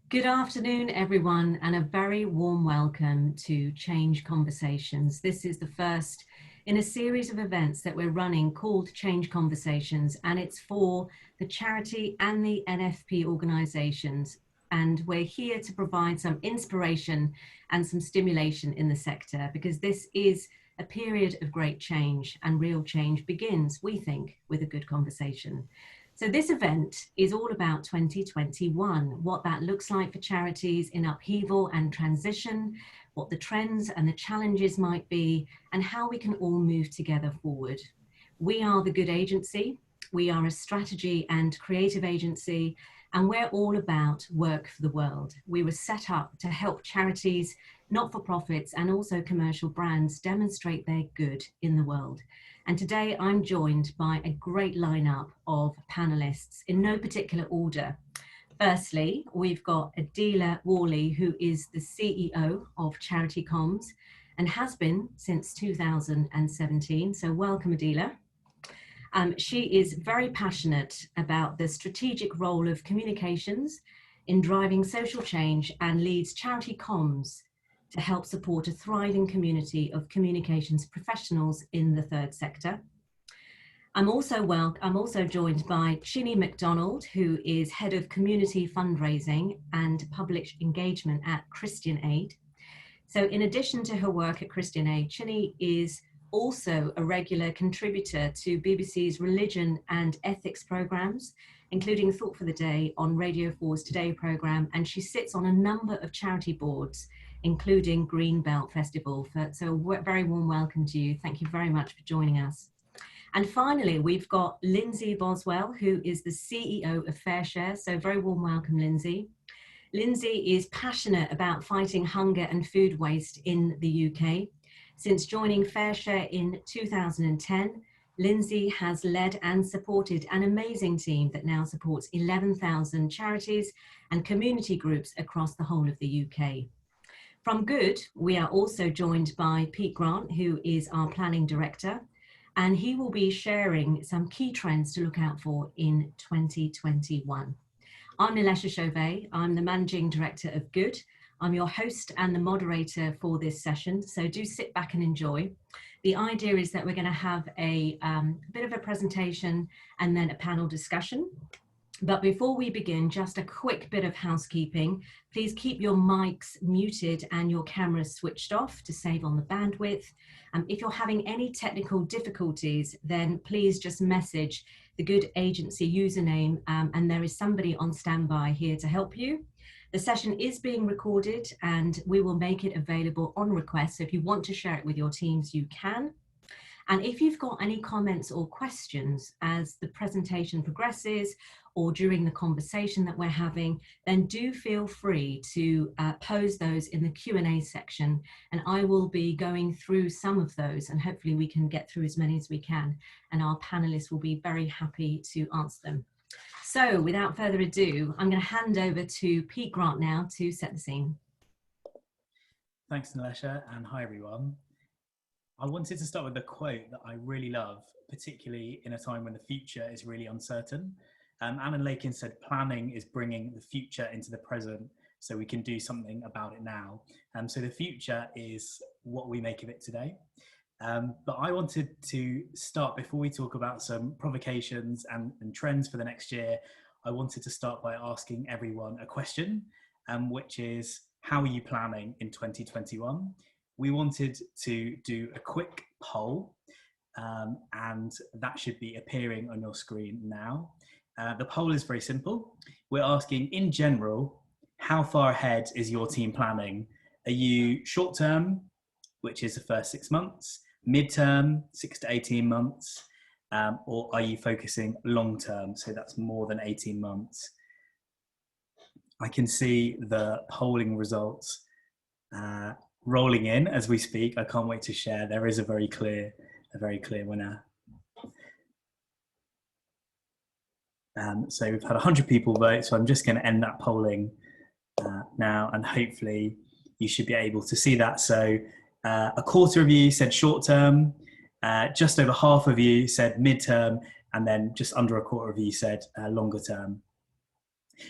Good afternoon, everyone, and a very warm welcome to Change Conversations. This is the first in a series of events that we're running called Change Conversations, and it's for the charity and the NFP organisations. And we're here to provide some inspiration and some stimulation in the sector, because this is a period of great change, and real change begins, we think, with a good conversation. So this event is all about 2021, what that looks like for charities in upheaval and transition, what the trends and the challenges might be, and how we can all move together forward. We are the Good Agency. We are a strategy and creative agency, and we're all about work for the world. We were set up to help charities, not-for-profits, and also commercial brands demonstrate their good in the world. And today I'm joined by a great lineup of panelists in no particular order. Firstly, we've got Adela Worley, who is the CEO of Charity Comms and has been since 2017. So welcome, Adela. She is very passionate about the strategic role of communications in driving social change and leads Charity Comms to help support a thriving community of communications professionals in the third sector. I'm also joined by Chinny MacDonald, who is Head of Community Fundraising and Public Engagement at Christian Aid. So in addition to her work at Christian Aid, Chinny is also a regular contributor to BBC's religion and ethics programmes, including Thought for the Day on Radio 4's Today programme, and she sits on a number of charity boards, including Green Belt Festival. So a very warm welcome to you. Thank you very much for joining us. And finally, we've got Lindsay Boswell, who is the CEO of FareShare. So very warm welcome, Lindsay. Lindsay is passionate about fighting hunger and food waste in the UK. Since joining FareShare in 2010, Lindsay has led and supported an amazing team that now supports 11,000 charities and community groups across the whole of the UK. From Good, we are also joined by Pete Grant, who is our planning director, and he will be sharing some key trends to look out for in 2021. I'm Nilesha Chauvet. I'm the managing director of Good. I'm your host and the moderator for this session, so do sit back and enjoy. The idea is that we're going to have a bit of a presentation and then a panel discussion. But before we begin, just a quick bit of housekeeping. Please keep your mics muted and your cameras switched off to save on the bandwidth. If you're having any technical difficulties, then please just message the Good Agency username, and there is somebody on standby here to help you. The session is being recorded and we will make it available on request. So if you want to share it with your teams, you can. And if you've got any comments or questions as the presentation progresses or during the conversation that we're having, then do feel free to pose those in the Q&A section, and I will be going through some of those, and hopefully we can get through as many as we can, and our panelists will be very happy to answer them. So without further ado, I'm going to hand over to Pete Grant now to set the scene. Thanks, Nilesha, and hi everyone. I wanted to start with a quote that I really love, particularly in a time when the future is really uncertain. Alan Lakin said, "Planning is bringing the future into the present so we can do something about it now." So the future is what we make of it today. But I wanted to start, before we talk about some provocations and trends for the next year, I wanted to start by asking everyone a question, which is, how are you planning in 2021? We wanted to do a quick poll, and that should be appearing on your screen now. The poll is very simple. We're asking, in general, how far ahead is your team planning? Are you short term, which is the first 6 months, mid-term, 6 to 18 months, or are you focusing long term? So that's more than 18 months. I can see the polling results rolling in as we speak. I can't wait to share. There is a very clear winner. So we've had 100 people vote, so I'm just going to end that polling now, and hopefully you should be able to see that. So a quarter of you said short term, just over half of you said mid term, and then just under a quarter of you said longer term.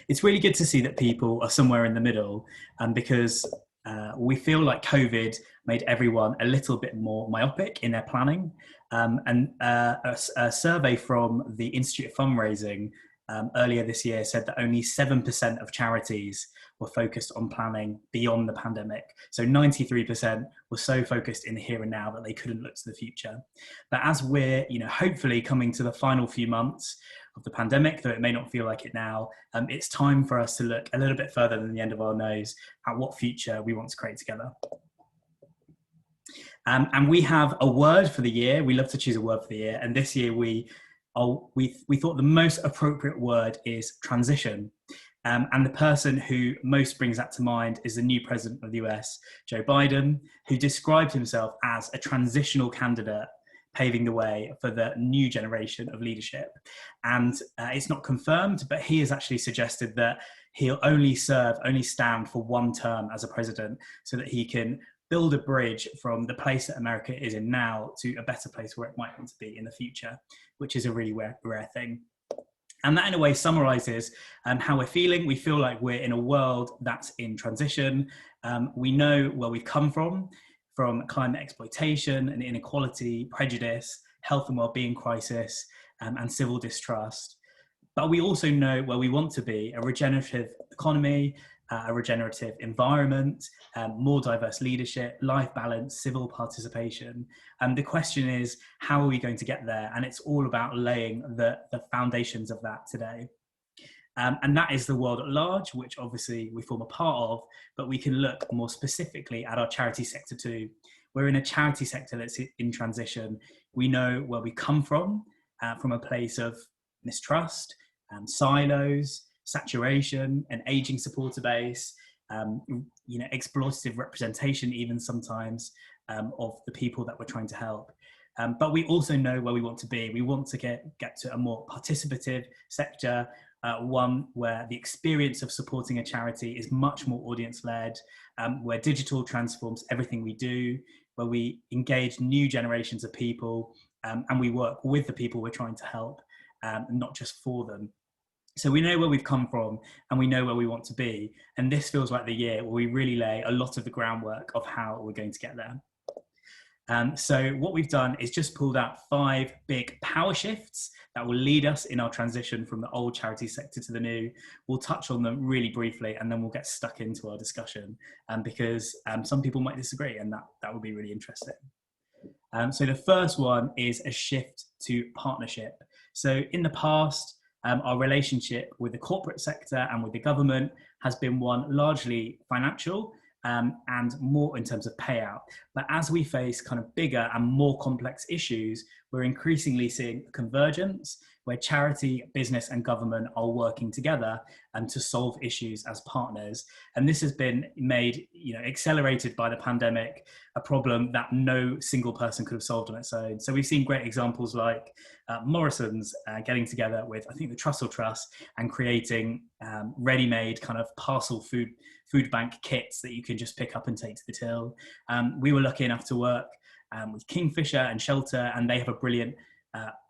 It's really good to see that people are somewhere in the middle, because we feel like COVID made everyone a little bit more myopic in their planning. A survey from the Institute of Fundraising earlier this year said that only 7% of charities were focused on planning beyond the pandemic. So 93% were so focused in the here and now that they couldn't look to the future. But as we're, hopefully coming to the final few months of the pandemic, though it may not feel like it now, it's time for us to look a little bit further than the end of our nose at what future we want to create together. And we have a word for the year. We love to choose a word for the year. And this year we thought the most appropriate word is transition. And the person who most brings that to mind is the new president of the US, Joe Biden, who described himself as a transitional candidate, paving the way for the new generation of leadership. And it's not confirmed, but he has actually suggested that he'll only stand for one term as a president so that he can build a bridge from the place that America is in now to a better place where it might want to be in the future, which is a really rare thing. And that in a way summarizes how we're feeling. We feel like we're in a world that's in transition. We know where we've come from climate exploitation and inequality, prejudice, health and well-being crisis, and civil distrust. But we also know where we want to be: a regenerative economy, a regenerative environment, more diverse leadership, life balance, civil participation. And the question is, how are we going to get there? And it's all about laying the foundations of that today. And that is the world at large, which obviously we form a part of, but we can look more specifically at our charity sector too. We're in a charity sector that's in transition. We know where we come from a place of mistrust, silos, saturation, an aging supporter base, exploitative representation even sometimes of the people that we're trying to help. But we also know where we want to be. We want to get to a more participative sector, one where the experience of supporting a charity is much more audience-led, where digital transforms everything we do, where we engage new generations of people, and we work with the people we're trying to help, not just for them. So we know where we've come from and we know where we want to be. And this feels like the year where we really lay a lot of the groundwork of how we're going to get there. So what we've done is just pulled out 5 big power shifts that will lead us in our transition from the old charity sector to the new. We'll touch on them really briefly and then we'll get stuck into our discussion, because some people might disagree, and that would be really interesting. So the first one is a shift to partnership. So in the past, our relationship with the corporate sector and with the government has been one largely financial, and more in terms of payout. But as we face kind of bigger and more complex issues, we're increasingly seeing convergence where charity, business and government are working together to solve issues as partners. And this has been made, accelerated by the pandemic, a problem that no single person could have solved on its own. So we've seen great examples like Morrison's getting together with, I think, the Trussell Trust and creating ready-made kind of parcel food bank kits that you can just pick up and take to the till. We were lucky enough to work with Kingfisher and Shelter, and they have a brilliant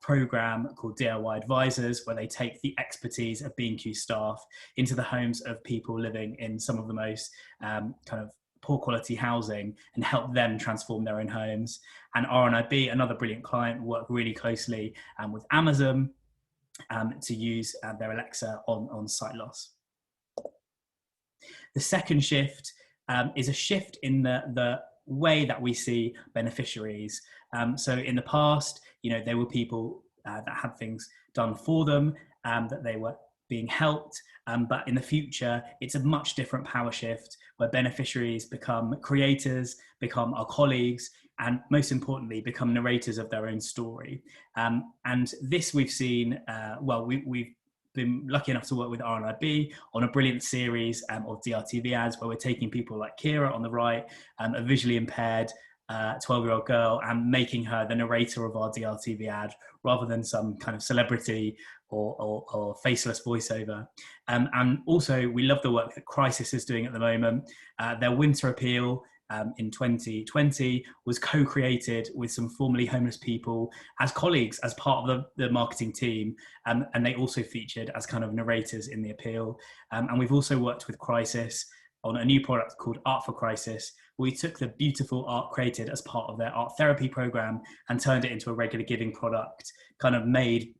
program called DIY Advisors, where they take the expertise of B&Q staff into the homes of people living in some of the most kind of poor quality housing and help them transform their own homes. And RNIB, another brilliant client, work really closely with Amazon to use their Alexa on sight loss. The second shift is a shift in the way that we see beneficiaries. So in the past, there were people that had things done for them, that they were being helped. But in the future, it's a much different power shift where beneficiaries become creators, become our colleagues, and most importantly, become narrators of their own story. And this we've seen, we've been lucky enough to work with RNIB on a brilliant series of DRTV ads where we're taking people like Kira on the right, a visually impaired 12-year-old girl, and making her the narrator of our DRTV ad rather than some kind of celebrity or faceless voiceover. And also we love the work that Crisis is doing at the moment. Their winter appeal in 2020 was co-created with some formerly homeless people as colleagues, as part of the marketing team, and they also featured as kind of narrators in the appeal. And we've also worked with Crisis on a new product called Art for Crisis. We took the beautiful art created as part of their art therapy program and turned it into a regular giving product, kind of made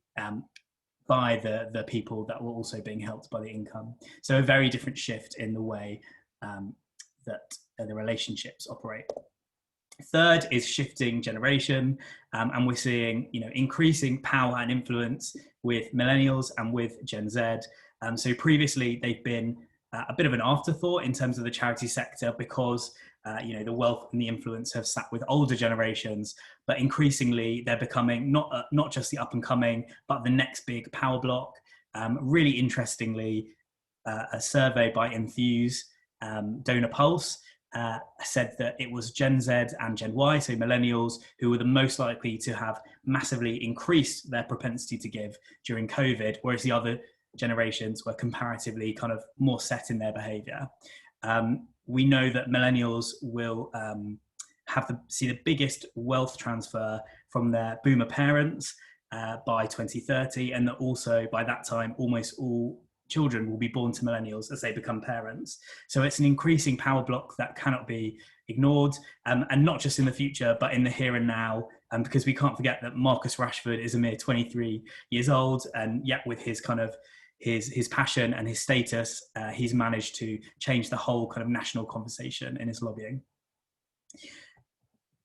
by the people that were also being helped by the income. So a very different shift in the way that the relationships operate. Third is shifting generation, and we're seeing increasing power and influence with millennials and with Gen Z. So previously they've been a bit of an afterthought in terms of the charity sector because the wealth and the influence have sat with older generations, but increasingly they're becoming not just the up and coming, but the next big power block. Really interestingly, a survey by Enthuse Donor Pulse said that it was Gen Z and Gen Y, so millennials, who were the most likely to have massively increased their propensity to give during COVID, whereas the other generations were comparatively kind of more set in their behavior. We know that millennials will see the biggest wealth transfer from their boomer parents by 2030, and that also by that time almost all children will be born to millennials as they become parents. So it's an increasing power block that cannot be ignored, and not just in the future, but in the here and now, because we can't forget that Marcus Rashford is a mere 23 years old, and yet with his kind of his passion and his status, he's managed to change the whole kind of national conversation in his lobbying.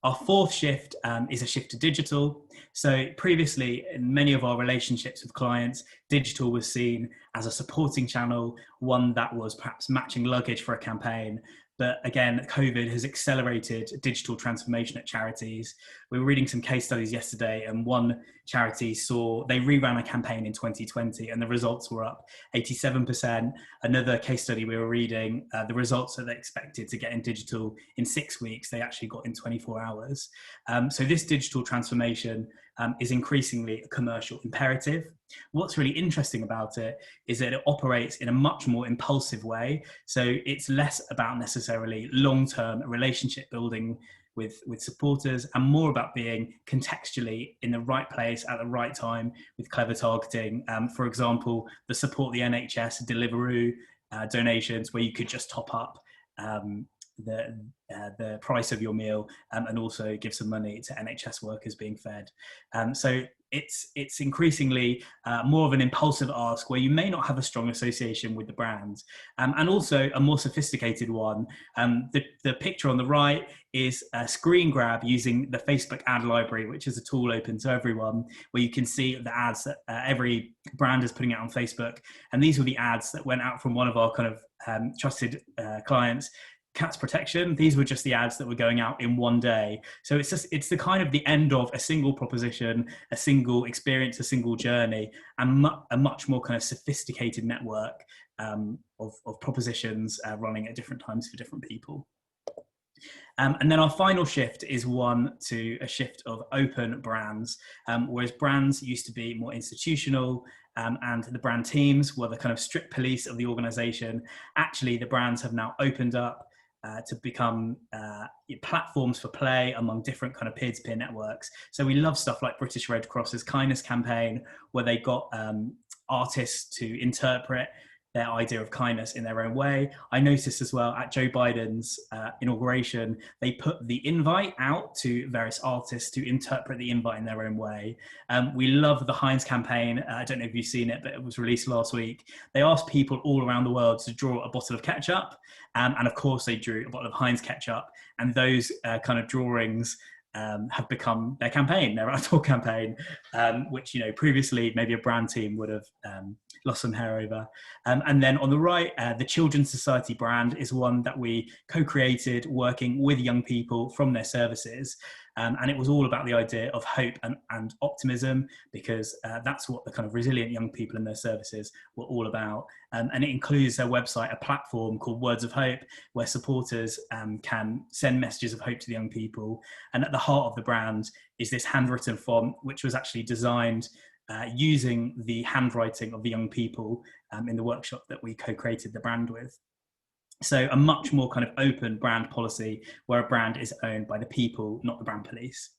Our fourth shift is a shift to digital. So previously, in many of our relationships with clients, digital was seen as a supporting channel, one that was perhaps matching luggage for a campaign. But again, COVID has accelerated digital transformation at charities. We were reading some case studies yesterday, and one charity they reran a campaign in 2020 and the results were up 87%. Another case study we were reading, the results that they expected to get in digital in 6 weeks, they actually got in 24 hours. So this digital transformation is increasingly a commercial imperative. What's really interesting about it is that it operates in a much more impulsive way. So it's less about necessarily long-term relationship building with supporters, and more about being contextually in the right place at the right time with clever targeting. For example, the Support the NHS Deliveroo donations, where you could just top up the price of your meal and also give some money to NHS workers being fed. So it's increasingly more of an impulsive ask where you may not have a strong association with the brand, and also a more sophisticated one. The picture on the right is a screen grab using the Facebook ad library, which is a tool open to everyone, where you can see the ads that every brand is putting out on Facebook. And these were the ads that went out from one of our kind of trusted clients, Cats Protection. These were just the ads that were going out in one day. So it's the kind of the end of a single proposition, a single experience, a single journey, and a much more kind of sophisticated network of propositions running at different times for different people. And then our final shift is to a shift of open brands, whereas brands used to be more institutional, and the brand teams were the kind of strict police of the organization. Actually, the brands have now opened up to become platforms for play among different kind of peer-to-peer networks. So we love stuff like British Red Cross's kindness campaign, where they got artists to interpret their idea of kindness in their own way. I noticed as well at Joe Biden's inauguration, they put the invite out to various artists to interpret the invite in their own way. We love the Heinz campaign. I don't know if you've seen it, but it was released last week. They asked people all around the world to draw a bottle of ketchup. And of course they drew a bottle of Heinz ketchup. And those kind of drawings have become their campaign, their outdoor campaign, which, previously maybe a brand team would have lost some hair over. And then on the right, the Children's Society brand is one that we co-created working with young people from their services. And it was all about the idea of hope and optimism, because that's what the kind of resilient young people in their services were all about. And it includes their website, a platform called Words of Hope, where supporters can send messages of hope to the young people. And at the heart of the brand is this handwritten font, which was actually designed using the handwriting of the young people in the workshop that we co-created the brand with. So a much more kind of open brand policy where a brand is owned by the people, not the brand police.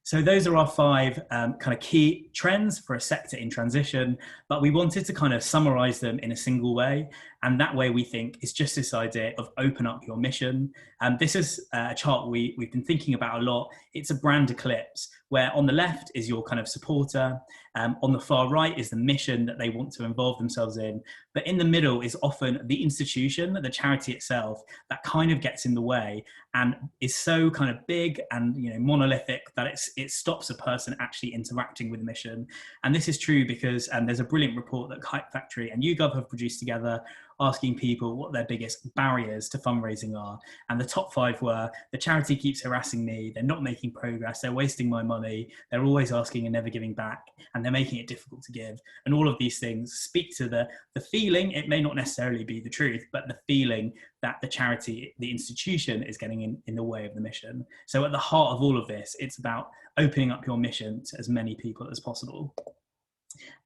So those are our 5 kind of key trends for a sector in transition, but we wanted to kind of summarize them in a single way. And that way we think is just this idea of open up your mission. And this is a chart we've been thinking about a lot. It's a brand eclipse where on the left is your kind of supporter. On the far right is the mission that they want to involve themselves in. But in the middle is often the institution, the charity itself, that kind of gets in the way and is so kind of big and monolithic that it stops a person actually interacting with the mission. And this is true because there's a brilliant report that Kite Factory and YouGov have produced together asking people what their biggest barriers to fundraising are. And the top 5 were: the charity keeps harassing me, they're not making progress, they're wasting my money, they're always asking and never giving back, and they're making it difficult to give. And all of these things speak to the feeling, it may not necessarily be the truth, but the feeling that the charity, the institution, is getting in the way of the mission. So at the heart of all of this, it's about opening up your mission to as many people as possible.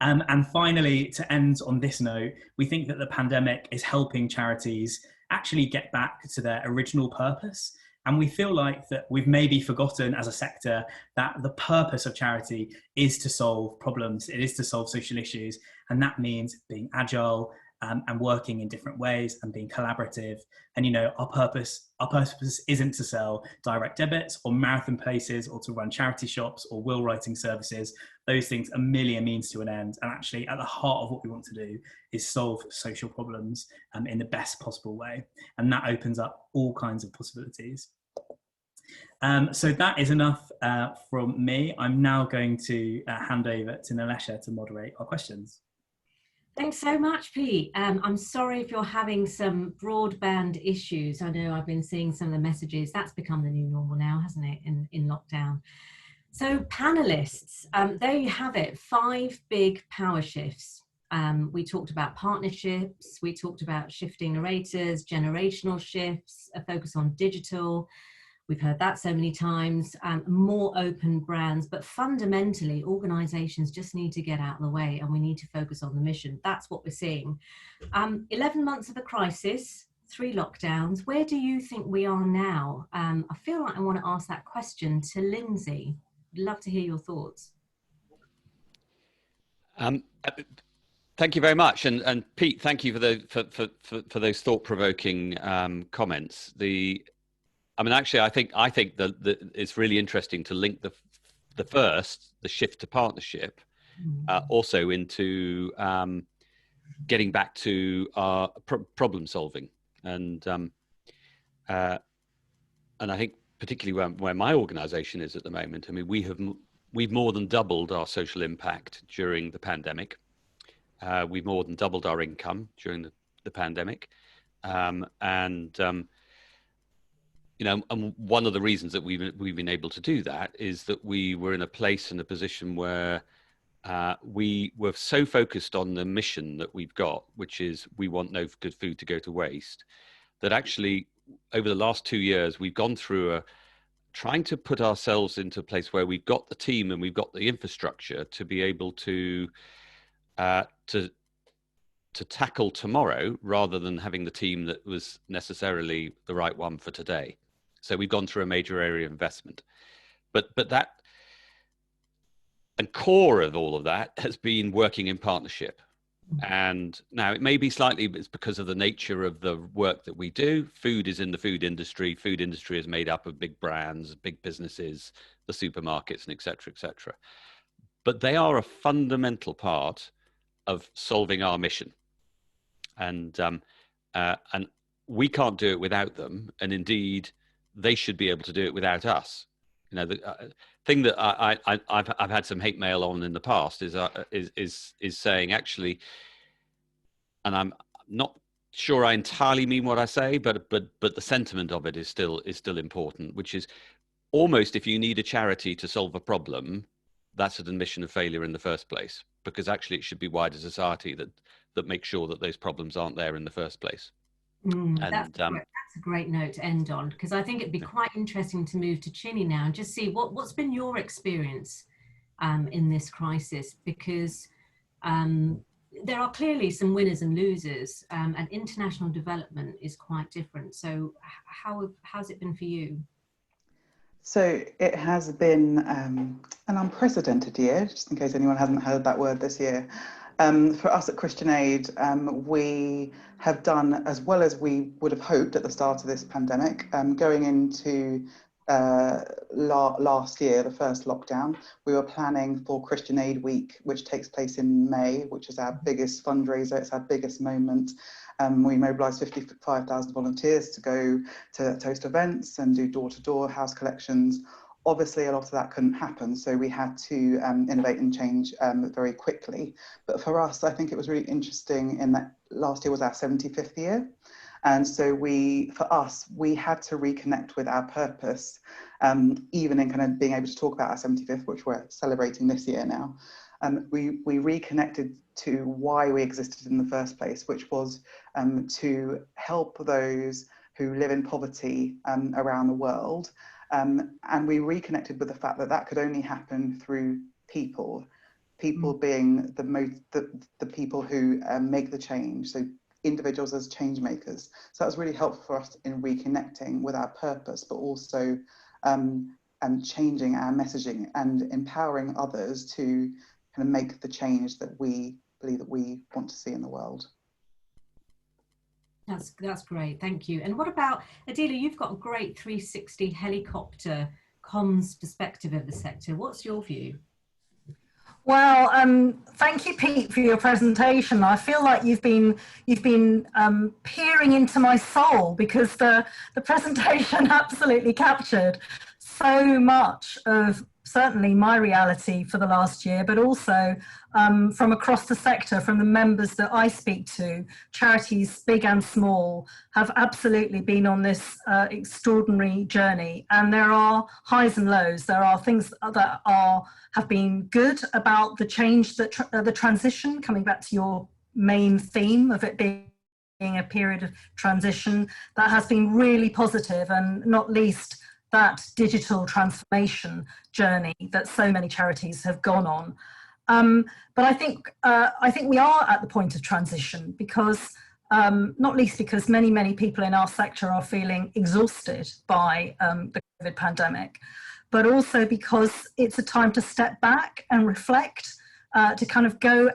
And finally, to end on this note, we think that the pandemic is helping charities actually get back to their original purpose. And we feel like that we've maybe forgotten as a sector that the purpose of charity is to solve problems, it is to solve social issues. And that means being agile, and working in different ways and being collaborative. And our purpose isn't to sell direct debits or marathon places or to run charity shops or will writing services. Those things are merely a means to an end. And actually at the heart of what we want to do is solve social problems in the best possible way. And that opens up all kinds of possibilities. So that is enough from me. I'm now going to hand over to Nalesha to moderate our questions. Thanks so much, Pete. I'm sorry if you're having some broadband issues. I know I've been seeing some of the messages. That's become the new normal now, hasn't it, in lockdown? So panelists, there you have it, 5 big power shifts. We talked about partnerships, we talked about shifting narrators, generational shifts, a focus on digital. We've heard that so many times, more open brands, but fundamentally organizations just need to get out of the way and we need to focus on the mission. That's what we're seeing. 11 months of a crisis, 3 lockdowns. Where do you think we are now? I feel like I want to ask that question to Lindsay. I'd love to hear your thoughts. Thank you very much. And Pete, thank you for those thought-provoking comments. Actually, I think that it's really interesting to link the shift to partnership, also into getting back to our problem solving, and I think particularly where my organisation is at the moment. I mean, we've more than doubled our social impact during the pandemic. We've more than doubled our income during the pandemic, and one of the reasons that we've been able to do that is that we were in a place and a position where we were so focused on the mission that we've got, which is we want no good food to go to waste, that actually over the last 2 years we've gone through trying to put ourselves into a place where we've got the team and we've got the infrastructure to be able to tackle tomorrow rather than having the team that was necessarily the right one for today. So we've gone through a major area of investment, but that, and core of all of that has been working in partnership. And now it may be slightly, it's because of the nature of the work that we do. Food is in the food industry. Food industry is made up of big brands, big businesses, the supermarkets, and et cetera, but they are a fundamental part of solving our mission. And we can't do it without them, and indeed they should be able to do it without us. The thing that I've had some hate mail on in the past is saying, actually, and I'm not sure I entirely mean what I say, but the sentiment of it is still important, which is almost, if you need a charity to solve a problem, that's an admission of failure in the first place, because actually it should be wider society that makes sure that those problems aren't there in the first place. That's a great note to end on, because I think it'd be quite interesting to move to Chinny now and just see what's been your experience in this crisis, because there are clearly some winners and losers, and international development is quite different. So how's it been for you? So it has been an unprecedented year, just in case anyone hasn't heard that word this year. For us at Christian Aid, we have done as well as we would have hoped at the start of this pandemic. Going into last year, the first lockdown, we were planning for Christian Aid Week, which takes place in May, which is our biggest fundraiser. It's our biggest moment. We mobilised 55,000 volunteers to go to host events and do door-to-door house collections. Obviously, a lot of that couldn't happen, so we had to innovate and change very quickly. But for us, I think it was really interesting in that last year was our 75th year. And so for us, we had to reconnect with our purpose, even in kind of being able to talk about our 75th, which we're celebrating this year now. We reconnected to why we existed in the first place, which was to help those who live in poverty around the world. And we reconnected with the fact that that could only happen through people being the people who make the change. So individuals as change makers. So that was really helpful for us in reconnecting with our purpose, but also changing our messaging and empowering others to kind of make the change that we believe that we want to see in the world. That's great, thank you. And what about Adila? You've got a great 360 helicopter comms perspective of the sector. What's your view? Well, thank you, Pete, for your presentation. I feel like you've been peering into my soul, because the presentation absolutely captured so much of certainly my reality for the last year, but also from across the sector, from the members that I speak to. Charities, big and small, have absolutely been on this extraordinary journey, and there are highs and lows. There are things that have been good about the change, that the transition, coming back to your main theme of it being a period of transition, that has been really positive, and not least that digital transformation journey that so many charities have gone on. But I think we are at the point of transition, because not least because many people in our sector are feeling exhausted by the COVID pandemic, but also because it's a time to step back and reflect, to kind of come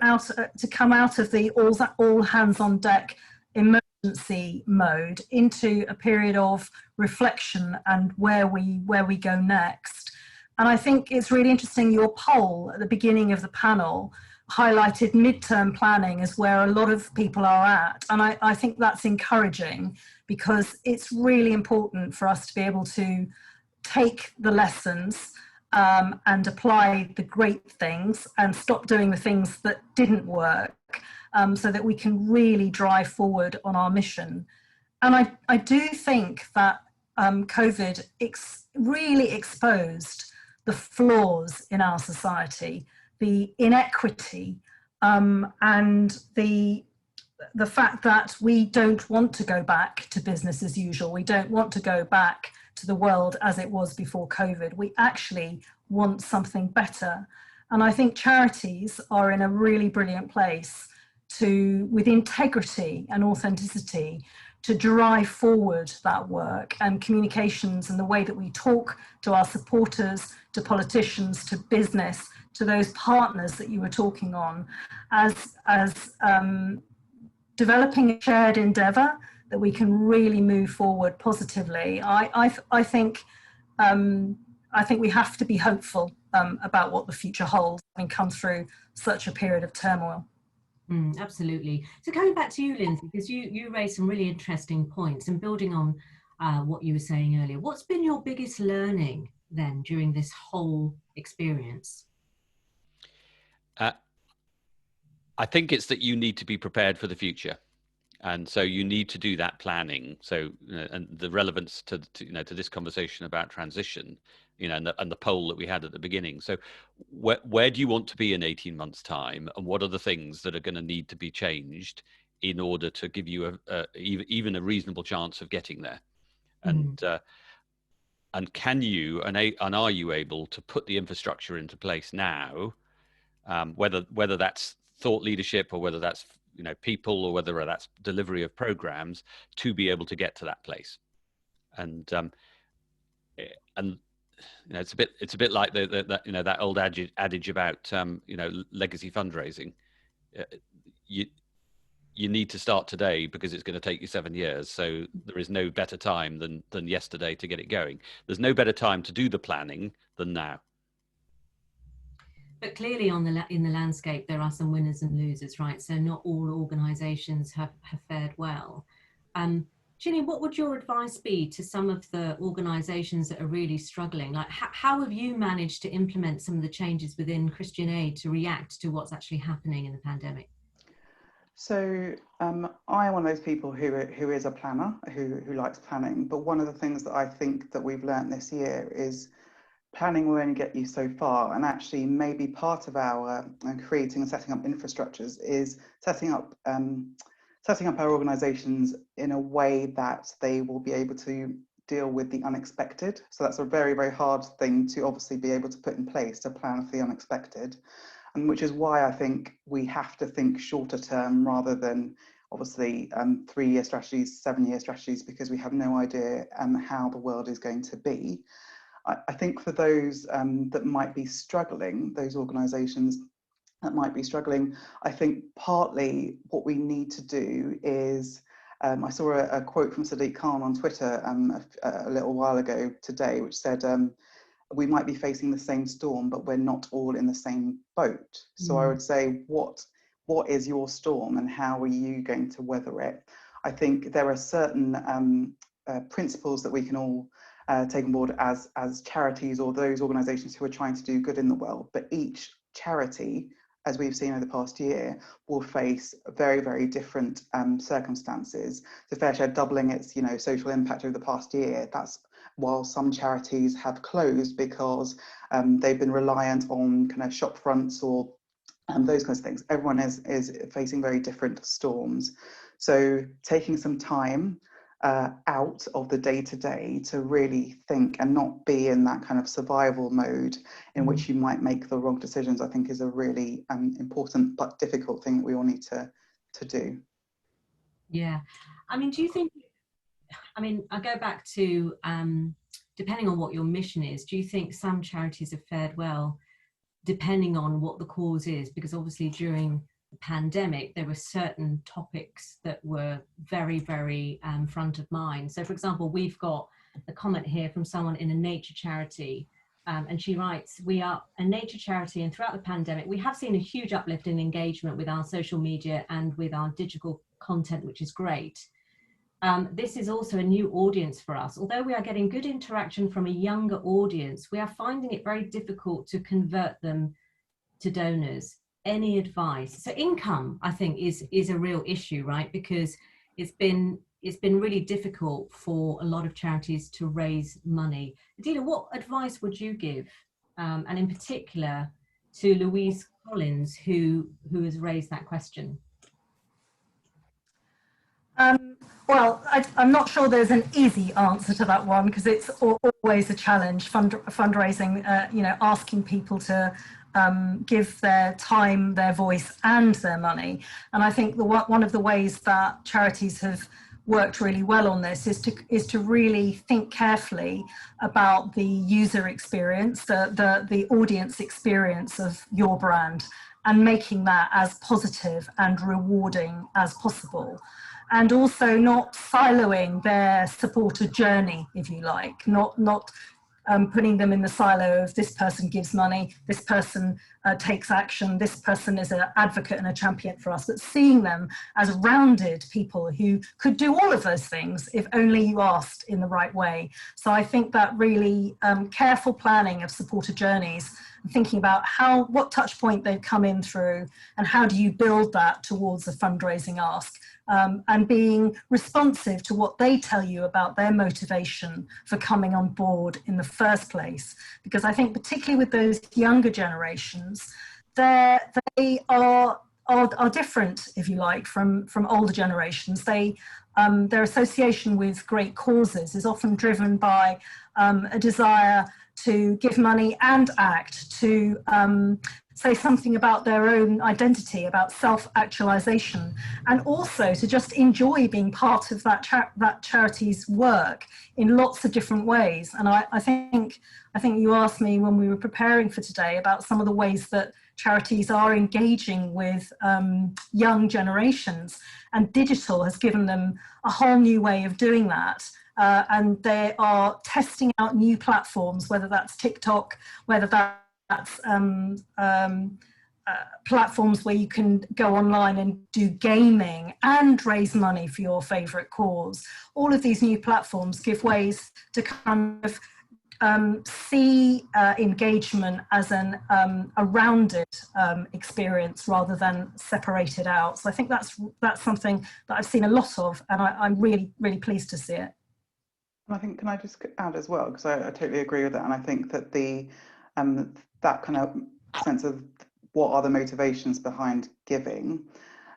out of the all hands on deck emergency mode into a period of reflection and where we go next. And I think it's really interesting, your poll at the beginning of the panel highlighted midterm planning as where a lot of people are at. And I think that's encouraging, because it's really important for us to be able to take the lessons and apply the great things, and stop doing the things that didn't work, so that we can really drive forward on our mission. And I do think that COVID really exposed the flaws in our society, the inequity, and the fact that we don't want to go back to business as usual. We don't want to go back to the world as it was before COVID. We actually want something better. And I think charities are in a really brilliant place to, with integrity and authenticity, to drive forward that work and communications, and the way that we talk to our supporters, to politicians, to business, to those partners that you were talking on, as developing a shared endeavour that we can really move forward positively. I think we have to be hopeful about what the future holds, having come through such a period of turmoil. Absolutely. So coming back to you, Lindsay, because you raised some really interesting points, and building on what you were saying earlier, what's been your biggest learning then during this whole experience? I think it's that you need to be prepared for the future. And so you need to do that planning. So, and the relevance to this conversation about transition, and the poll that we had at the beginning. So where do you want to be in 18 months' time? And what are the things that are going to need to be changed in order to give you even a reasonable chance of getting there? And can you, and are you able to put the infrastructure into place now, whether that's thought leadership, or whether that's people, or whether that's delivery of programs, to be able to get to that place. And it's a bit like that old adage about legacy fundraising. You need to start today because it's going to take you 7 years. So there is no better time than yesterday to get it going. There's no better time to do the planning than now. But clearly in the landscape, there are some winners and losers, right? So not all organisations have fared well. Ginny, what would your advice be to some of the organisations that are really struggling? Like, how have you managed to implement some of the changes within Christian Aid to react to what's actually happening in the pandemic? So I am one of those people who is a planner, who likes planning. But one of the things that I think that we've learned this year is planning will only get you so far. And actually, maybe part of our creating and setting up infrastructures is setting up our organisations in a way that they will be able to deal with the unexpected. So that's a very, very hard thing to obviously be able to put in place, to plan for the unexpected. And which is why I think we have to think shorter term rather than obviously 3-year strategies, 7-year strategies, because we have no idea how the world is going to be. I think for those that might be struggling, those organisations that might be struggling, I think partly what we need to do is, I saw a quote from Sadiq Khan on Twitter a little while ago today, which said, we might be facing the same storm, but we're not all in the same boat. So I would say, what is your storm and how are you going to weather it? I think there are certain principles that we can all take on board as charities or those organisations who are trying to do good in the world. But each charity, as we've seen over the past year, will face very, very different circumstances. So FareShare doubling its social impact over the past year, that's while some charities have closed because they've been reliant on kind of shop fronts or those kinds of things. Everyone is facing very different storms. So taking some time out of the day-to-day to really think and not be in that kind of survival mode in which you might make the wrong decisions, I think is a really important but difficult thing that we all need to do. Yeah. I mean, do you think, I go back to, depending on what your mission is, do you think some charities have fared well depending on what the cause is? Because obviously during the pandemic, there were certain topics that were very, very front of mind. So for example, we've got a comment here from someone in a nature charity, and she writes, we are a nature charity, and throughout the pandemic, we have seen a huge uplift in engagement with our social media and with our digital content, which is great. This is also a new audience for us. Although we are getting good interaction from a younger audience, we are finding it very difficult to convert them to donors. Any advice? So income, I think, is a real issue, right? Because it's been really difficult for a lot of charities to raise money. Adela, what advice would you give, and in particular to Louise Collins, who has raised that question? Well, I'm not sure there's an easy answer to that one, because it's always a challenge, fundraising, asking people to give their time, their voice and their money. And I think one of the ways that charities have worked really well on this is to really think carefully about the user experience, the audience experience of your brand, and making that as positive and rewarding as possible. And also not siloing their supporter journey, if you like, not putting them in the silo of this person gives money, this person takes action, this person is an advocate and a champion for us, but seeing them as rounded people who could do all of those things if only you asked in the right way. So I think that really careful planning of supporter journeys, thinking about what touch point they've come in through and how do you build that towards a fundraising ask, and being responsive to what they tell you about their motivation for coming on board in the first place. Because I think particularly with those younger generations, they are different, if you like, from older generations. They their association with great causes is often driven by a desire to give money and act, to say something about their own identity, about self-actualization, and also to just enjoy being part of that charity's work in lots of different ways. And I think you asked me when we were preparing for today about some of the ways that charities are engaging with young generations, and digital has given them a whole new way of doing that. And they are testing out new platforms, whether that's TikTok, whether that's platforms where you can go online and do gaming and raise money for your favorite cause. All of these new platforms give ways to kind of see engagement as a rounded experience rather than separated out. So I think that's something that I've seen a lot of, and I'm really, really pleased to see it. I think, can I just add as well, because I totally agree with that, and I think that the that kind of sense of what are the motivations behind giving,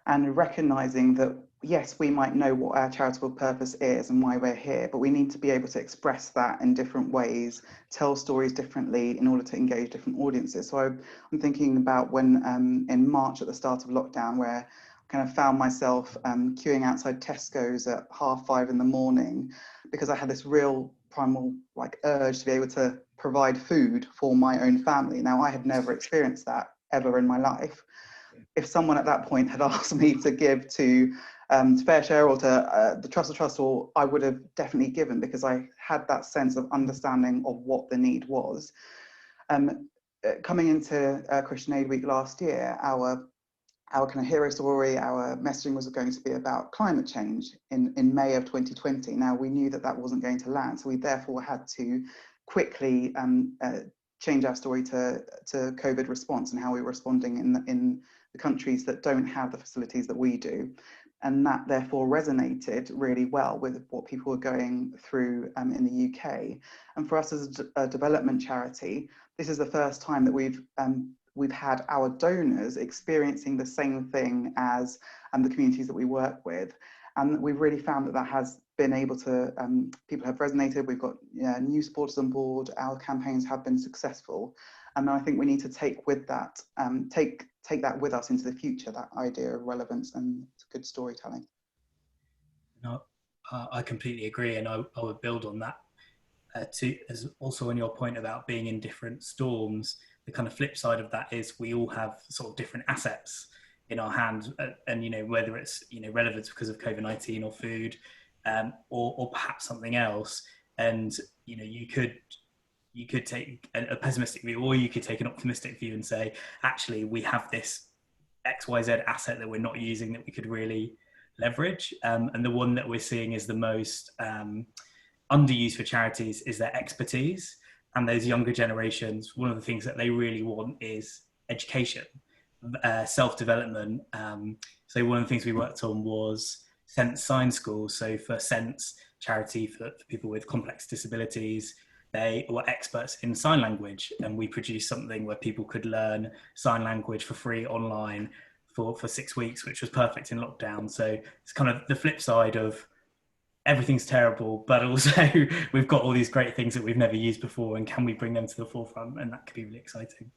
and recognizing that yes, we might know what our charitable purpose is and why we're here, but we need to be able to express that in different ways, tell stories differently in order to engage different audiences. So I'm thinking about when in March at the start of lockdown, where I kind of found myself queuing outside Tesco's at 5:30 in the morning, because I had this real primal urge to be able to provide food for my own family. Now, I had never experienced that ever in my life. If someone at that point had asked me to give to Fair Share or to the Trussell Trust, or I would have definitely given, because I had that sense of understanding of what the need was. Coming into Christian Aid Week last year, our kind of hero story, our messaging was going to be about climate change in May of 2020. Now, we knew that that wasn't going to land, so we therefore had to quickly change our story to COVID response and how we're responding in the countries that don't have the facilities that we do. And that therefore resonated really well with what people were going through in the UK. And for us as a development charity, this is the first time that we've had our donors experiencing the same thing as the communities that we work with. And we've really found that that has been able to, people have resonated, we've got new supporters on board, our campaigns have been successful. And I think we need to take with that, take that with us into the future, that idea of relevance and good storytelling. No, I completely agree, and I would build on that too, as also on your point about being in different storms. The kind of flip side of that is we all have sort of different assets in our hands, and whether it's relevance because of COVID-19 or food, or perhaps something else, and you could take a pessimistic view, or you could take an optimistic view and say, actually, we have this XYZ asset that we're not using that we could really leverage. And the one that we're seeing is the most underused for charities is their expertise. And those younger generations, one of the things that they really want is education, self-development. So one of the things we worked on was Sense Sign Schools. So for Sense charity for people with complex disabilities, they were experts in sign language, and we produced something where people could learn sign language for free online for 6 weeks, which was perfect in lockdown. So it's kind of the flip side of everything's terrible, but also we've got all these great things that we've never used before, and can we bring them to the forefront? And that could be really exciting.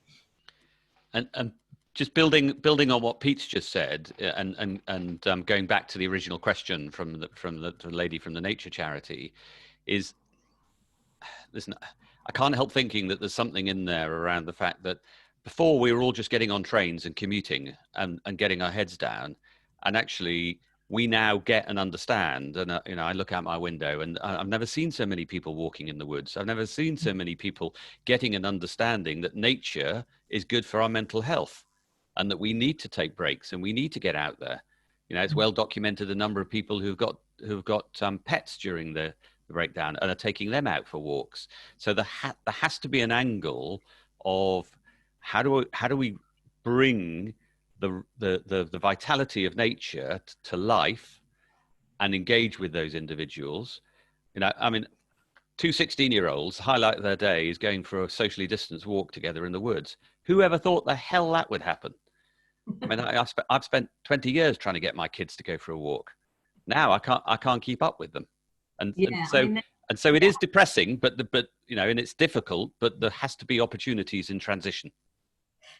And just building on what Pete's just said, and going back to the original question from the lady from the Nature Charity, is listen, I can't help thinking that there's something in there around the fact that before we were all just getting on trains and commuting and getting our heads down, and actually we now get and understand. And I look out my window, and I've never seen so many people walking in the woods. I've never seen so many people getting an understanding that nature is good for our mental health, and that we need to take breaks and we need to get out there. It's well documented the number of people who've got pets during the breakdown and are taking them out for walks. So there has to be an angle of how do we bring the vitality of nature to life and engage with those individuals. I mean, 2 16-year-olds highlight their day is going for a socially distanced walk together in the woods. Who ever thought the hell that would happen? I mean, I've spent 20 years trying to get my kids to go for a walk. Now I can't keep up with them, and so it yeah. is depressing, but and it's difficult, but there has to be opportunities in transition.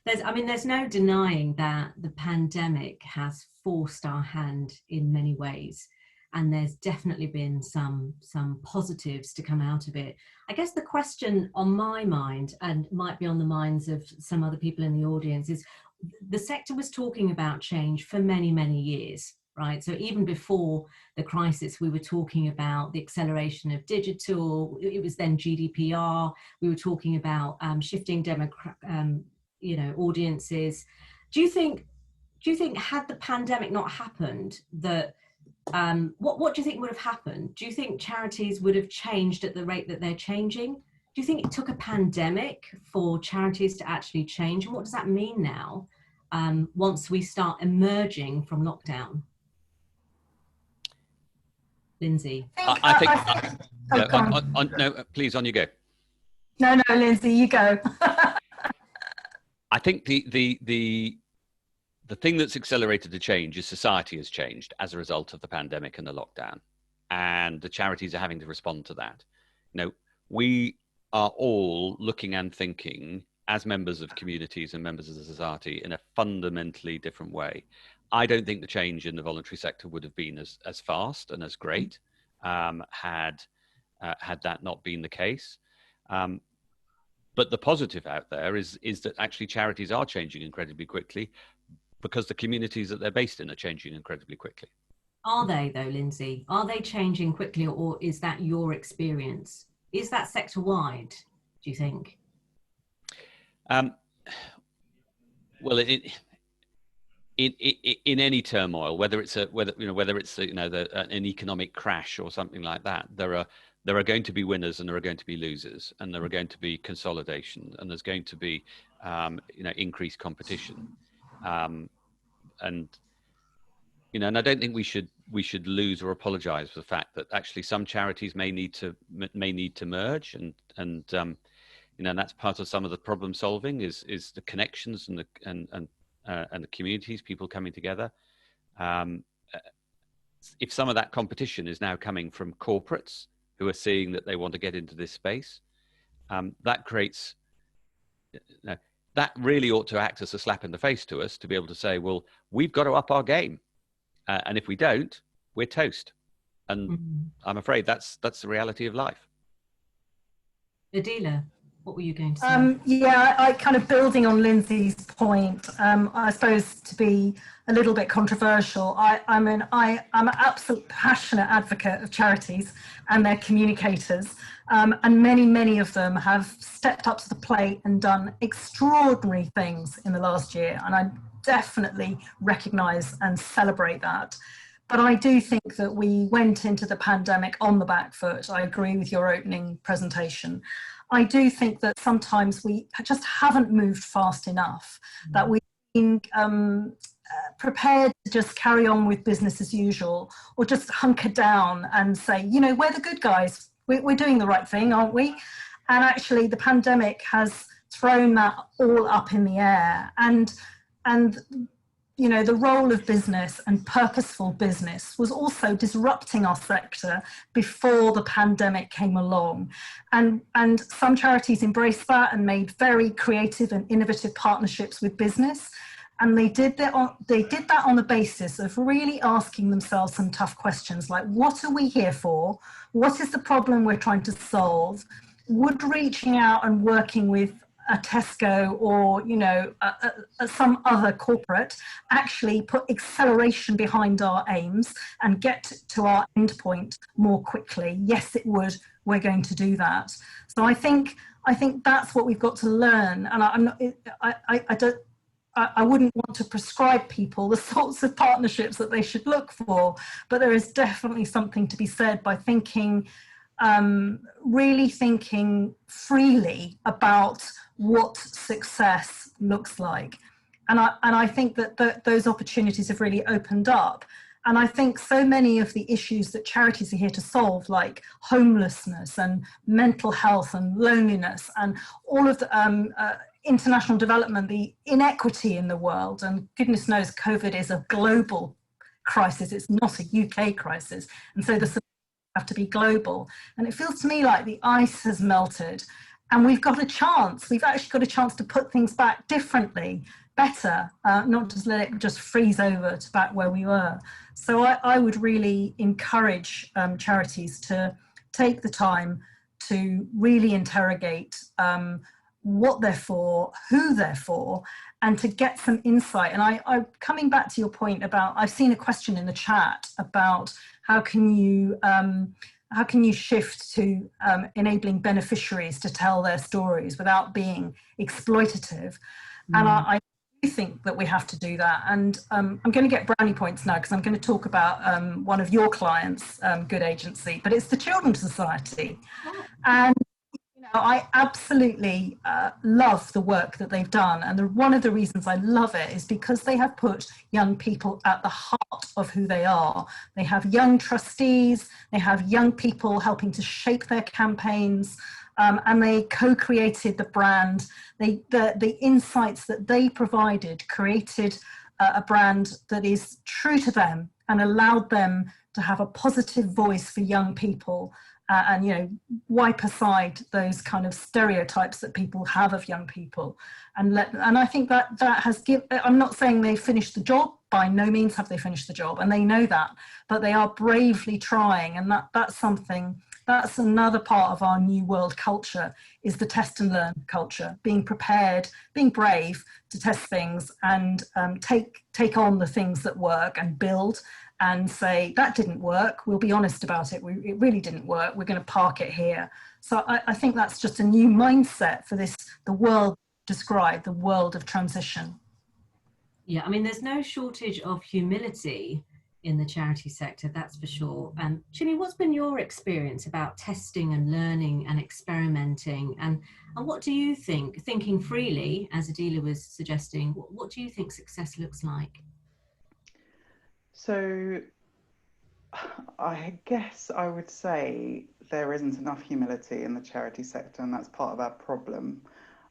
There's no denying that the pandemic has forced our hand in many ways, and there's definitely been some positives to come out of it. I guess the question on my mind, and might be on the minds of some other people in the audience, is the sector was talking about change for many, many years, right? So even before the crisis, we were talking about the acceleration of digital. It was then GDPR. We were talking about shifting audiences. Do you think had the pandemic not happened, that what do you think would have happened? Do you think charities would have changed at the rate that they're changing? Do you think it took a pandemic for charities to actually change? And what does that mean now, once we start emerging from lockdown? Lindsay. I think no, please, on you go. No, Lindsay, you go. I think the thing that's accelerated the change is society has changed as a result of the pandemic and the lockdown, and the charities are having to respond to that. We are all looking and thinking as members of communities and members of the society in a fundamentally different way. I don't think the change in the voluntary sector would have been as fast and as great had that not been the case. But the positive out there is that actually charities are changing incredibly quickly, because the communities that they're based in are changing incredibly quickly. Are they though, Lindsay? Are they changing quickly, or is that your experience? Is that sector wide, do you think? Well, in any turmoil, whether it's an economic crash or something like that, there are going to be winners and there are going to be losers, and there are going to be consolidation, and there's going to be increased competition, and I don't think we should lose or apologize for the fact that actually some charities may need to merge, and that's part of some of the problem solving is the connections and the communities, people coming together. If some of that competition is now coming from corporates who are seeing that they want to get into this space, that creates, that really ought to act as a slap in the face to us, to be able to say, well, we've got to up our game. And if we don't, we're toast. And I'm afraid that's the reality of life. Adela, what were you going to say? Yeah, I kind of building on Lindsay's point, I suppose to be a little bit controversial, I'm an absolute passionate advocate of charities and their communicators, and many of them have stepped up to the plate and done extraordinary things in the last year, and I definitely recognise and celebrate that. But I do think that we went into the pandemic on the back foot. I agree with your opening presentation. I do think that sometimes we just haven't moved fast enough, that we've been prepared to just carry on with business as usual, or just hunker down and say, we're the good guys, we're doing the right thing, aren't we? And actually the pandemic has thrown that all up in the air. And the role of business and purposeful business was also disrupting our sector before the pandemic came along. And some charities embraced that and made very creative and innovative partnerships with business. And they did that on the basis of really asking themselves some tough questions, like, what are we here for? What is the problem we're trying to solve? Would reaching out and working with a Tesco or some other corporate actually put acceleration behind our aims and get to our endpoint more quickly? Yes, it would. We're going to do that. So I think that's what we've got to learn. And I wouldn't want to prescribe people the sorts of partnerships that they should look for, but there is definitely something to be said by really thinking freely about what success looks like. And I think that those opportunities have really opened up. And I think so many of the issues that charities are here to solve, like homelessness and mental health and loneliness and all of the international development, the inequity in the world, and goodness knows COVID is a global crisis, it's not a UK crisis, and so the solutions have to be global. And it feels to me like the ice has melted, and we've got a chance. We've actually got a chance to put things back differently, better, not just let it just freeze over to back where we were. So I would really encourage charities to take the time to really interrogate what they're for, who they're for, and to get some insight. And I coming back to your point about, I've seen a question in the chat about how can you shift to enabling beneficiaries to tell their stories without being exploitative. And I do think that we have to do that. And I'm going to get brownie points now because I'm going to talk about one of your clients, Good Agency, but it's the Children's Society. And I absolutely love the work that they've done. And one of the reasons I love it is because they have put young people at the heart of who they are. They have young trustees, they have young people helping to shape their campaigns, and they co-created the brand. The insights that they provided created a brand that is true to them and allowed them to have a positive voice for young people. And wipe aside those kind of stereotypes that people have of young people, and I think that has I'm not saying they finished the job, by no means have they finished the job, and they know that, but they are bravely trying, and that's another part of our new world culture, is the test and learn culture, being prepared, being brave to test things and take on the things that work and build. And say, that didn't work, we'll be honest about it, it really didn't work, we're going to park it here. So I think that's just a new mindset for the world described, the world of transition. Yeah, I mean, there's no shortage of humility in the charity sector, that's for sure. Chinny, what's been your experience about testing and learning and experimenting? And what do you think, thinking freely, as Adela was suggesting, what do you think success looks like? So I guess I would say there isn't enough humility in the charity sector, and that's part of our problem.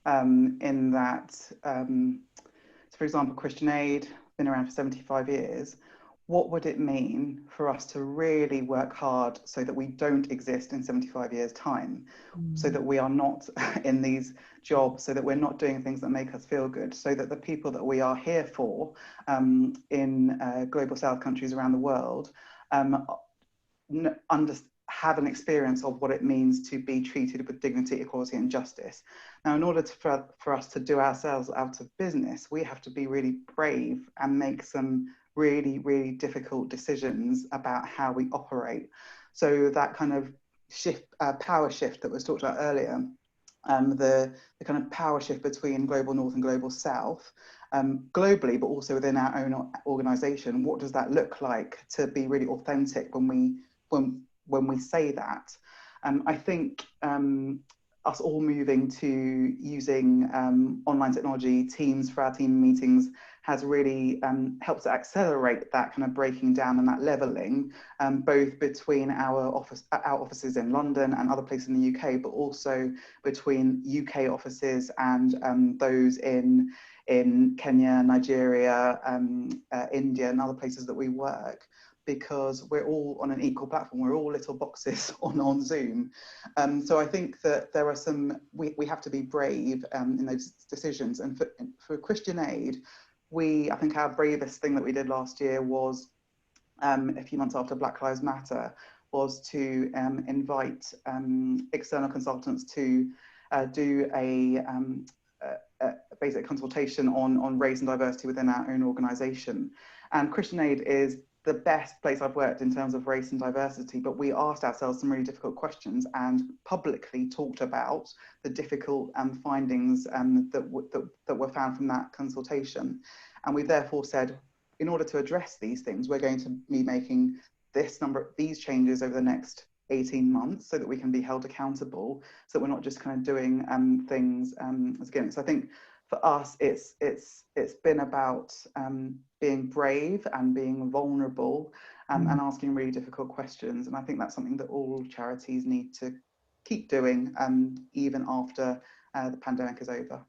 In that, so for example, Christian Aid, been around for 75 years. What would it mean for us to really work hard so that we don't exist in 75 years' time, so that we are not in these jobs, so that we're not doing things that make us feel good, so that the people that we are here for in global south countries around the world have an experience of what it means to be treated with dignity, equality and justice. Now, in order for us to do ourselves out of business, we have to be really brave and make some really, really difficult decisions about how we operate. So that kind of power shift that was talked about earlier, the kind of power shift between global north and global south, globally, but also within our own organisation. What does that look like to be really authentic when we say that? I think us all moving to using online technology, Teams for our team meetings, has really helped to accelerate that kind of breaking down and that levelling, both between our offices in London and other places in the UK, but also between UK offices and those in Kenya, Nigeria, India and other places that we work, because we're all on an equal platform. We're all little boxes on Zoom. So I think that there are we have to be brave in those decisions. And for Christian Aid, I think our bravest thing that we did last year was, a few months after Black Lives Matter, was to invite external consultants to do a basic consultation on race and diversity within our own organisation. And Christian Aid is the best place I've worked in terms of race and diversity, but we asked ourselves some really difficult questions and publicly talked about the difficult findings that were found from that consultation. And we therefore said, in order to address these things, we're going to be making these changes over the next 18 months so that we can be held accountable, so that we're not just kind of doing things as again. So I think for us, it's been about being brave and being vulnerable and asking really difficult questions. And I think that's something that all charities need to keep doing even after the pandemic is over.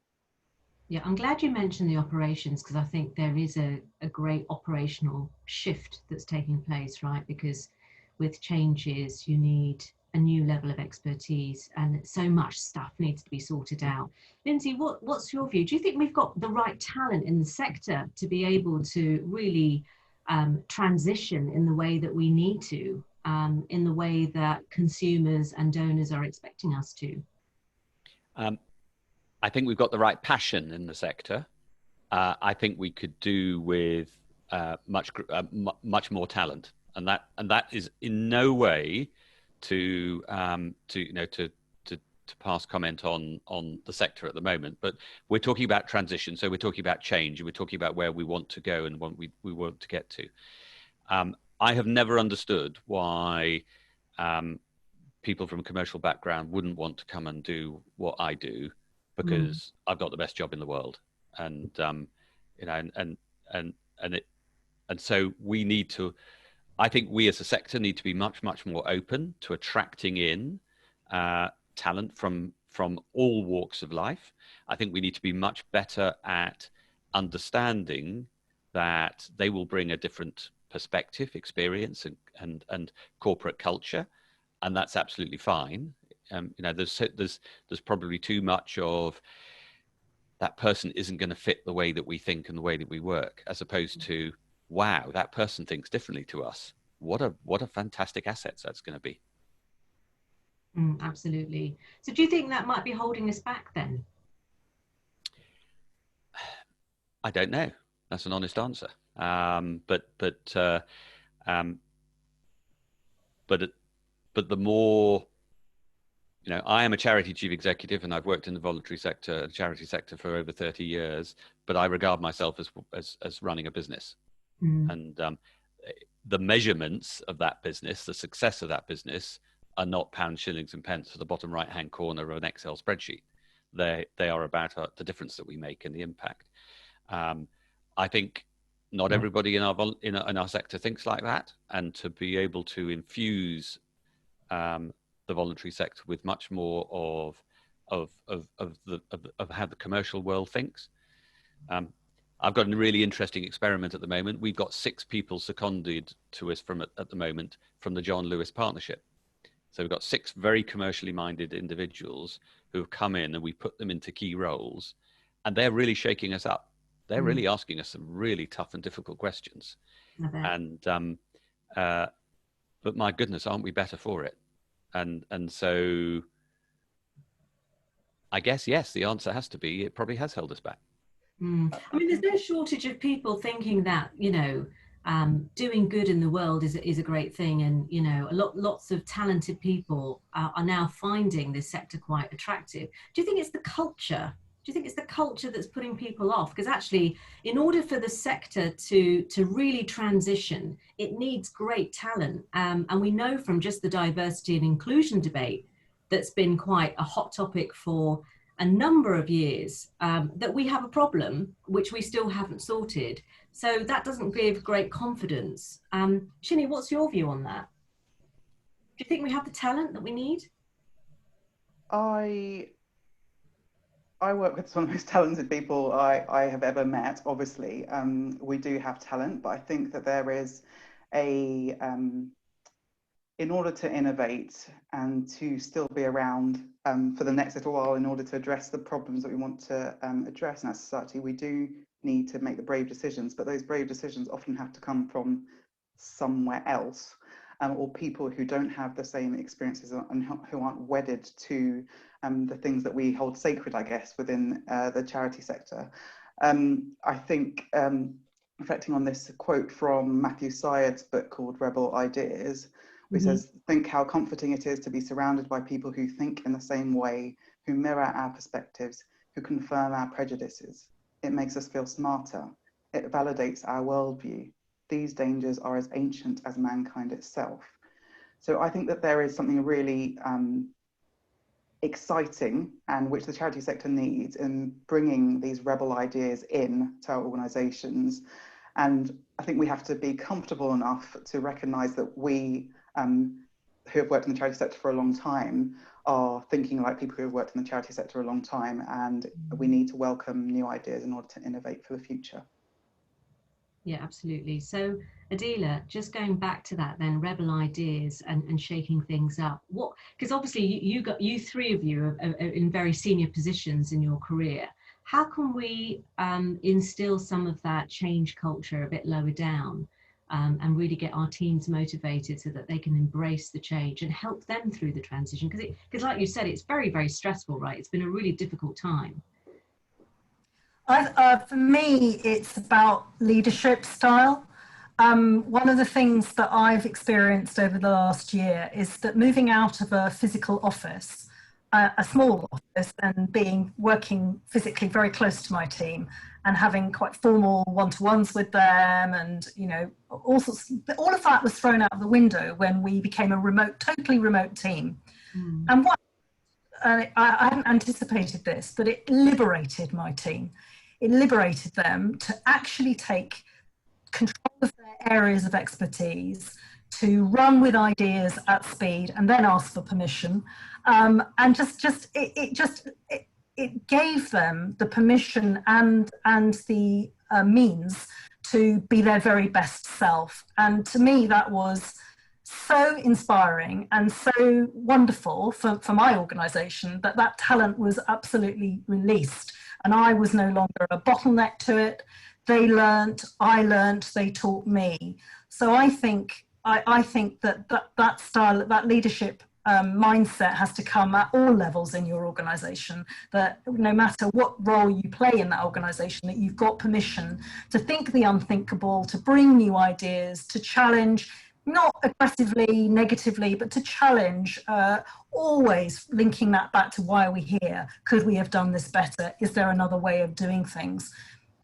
Yeah, I'm glad you mentioned the operations, because I think there is a great operational shift that's taking place, right? Because with changes, you need a new level of expertise, and so much stuff needs to be sorted out. Lindsay, what's your view? Do you think we've got the right talent in the sector to be able to really transition in the way that we need to, in the way that consumers and donors are expecting us to? I think we've got the right passion in the sector. I think we could do with much more talent, and that is in no way to pass comment on the sector at the moment. But we're talking about transition, so we're talking about change, and we're talking about where we want to go and what we want to get to. I have never understood why people from a commercial background wouldn't want to come and do what I do, because I've got the best job in the world, and so we need to. I think we as a sector need to be much more open to attracting in talent from all walks of life. I think we need to be much better at understanding that they will bring a different perspective, experience, and corporate culture, and that's absolutely fine. There's probably too much of that person isn't going to fit the way that we think and the way that we work, as opposed to, wow, that person thinks differently to us. What a fantastic asset that's going to be. Absolutely. So do you think that might be holding us back then? I don't know. That's an honest answer. But the more, I am a charity chief executive, and I've worked in the voluntary sector, charity sector, for over 30 years. But I regard myself as running a business, and the measurements of that business, the success of that business, are not pounds, shillings, and pence for the bottom right-hand corner of an Excel spreadsheet. They are about the difference that we make and the impact. I think not everybody in our sector thinks like that, and to be able to infuse the voluntary sector with much more of how the commercial world thinks. I've got a really interesting experiment at the moment. We've got 6 people seconded to us at the moment from the John Lewis Partnership. So we've got 6 very commercially minded individuals who have come in, and we put them into key roles, and they're really shaking us up. They're really asking us some really tough and difficult questions. And but my goodness, aren't we better for it? And so I guess, yes, the answer has to be, it probably has held us back. I mean, there's no shortage of people thinking that, doing good in the world is a great thing. And, lots of talented people are now finding this sector quite attractive. Do you think it's the culture? Do you think it's the culture that's putting people off? Because actually, in order for the sector to really transition, it needs great talent. And we know from just the diversity and inclusion debate that's been quite a hot topic for a number of years, that we have a problem which we still haven't sorted. So that doesn't give great confidence. Shinny, what's your view on that? Do you think we have the talent that we need? I work with some of the most talented people I have ever met, obviously. We do have talent, but I think that there is in order to innovate and to still be around for the next little while, in order to address the problems that we want to address in our society, we do need to make the brave decisions, but those brave decisions often have to come from somewhere else, or people who don't have the same experiences and who aren't wedded to the things that we hold sacred, I guess, within the charity sector. I think reflecting on this quote from Matthew Syed's book called Rebel Ideas, which says, think how comforting it is to be surrounded by people who think in the same way, who mirror our perspectives, who confirm our prejudices. It makes us feel smarter. It validates our worldview. These dangers are as ancient as mankind itself. So I think that there is something really exciting, and which the charity sector needs, in bringing these rebel ideas in to our organisations. And I think we have to be comfortable enough to recognise that we who have worked in the charity sector for a long time are thinking like people who have worked in the charity sector a long time, and we need to welcome new ideas in order to innovate for the future. Yeah, absolutely. So Adila, just going back to that then, rebel ideas and shaking things up. What, because obviously you three of you are in very senior positions in your career. How can we instill some of that change culture a bit lower down, and really get our teams motivated so that they can embrace the change and help them through the transition? Because like you said, it's very, very stressful, right? It's been a really difficult time. For me, it's about leadership style. One of the things that I've experienced over the last year is that moving out of a physical office, a small office, and working physically very close to my team and having quite formal one-to-ones with them, and all of that was thrown out of the window when we became a totally remote team. And I hadn't anticipated this, but it liberated my team. It liberated them to actually take control of their areas of expertise, to run with ideas at speed and then ask for permission. And it gave them the permission and the means to be their very best self. And to me, that was so inspiring and so wonderful for my organisation, that talent was absolutely released. And I was no longer a bottleneck to it. They learnt, I learnt, they taught me. So I think that style, that leadership mindset has to come at all levels in your organisation, that no matter what role you play in that organisation, that you've got permission to think the unthinkable, to bring new ideas, to challenge, not aggressively, negatively, but to challenge, always linking that back to why are we here? Could we have done this better? Is there another way of doing things?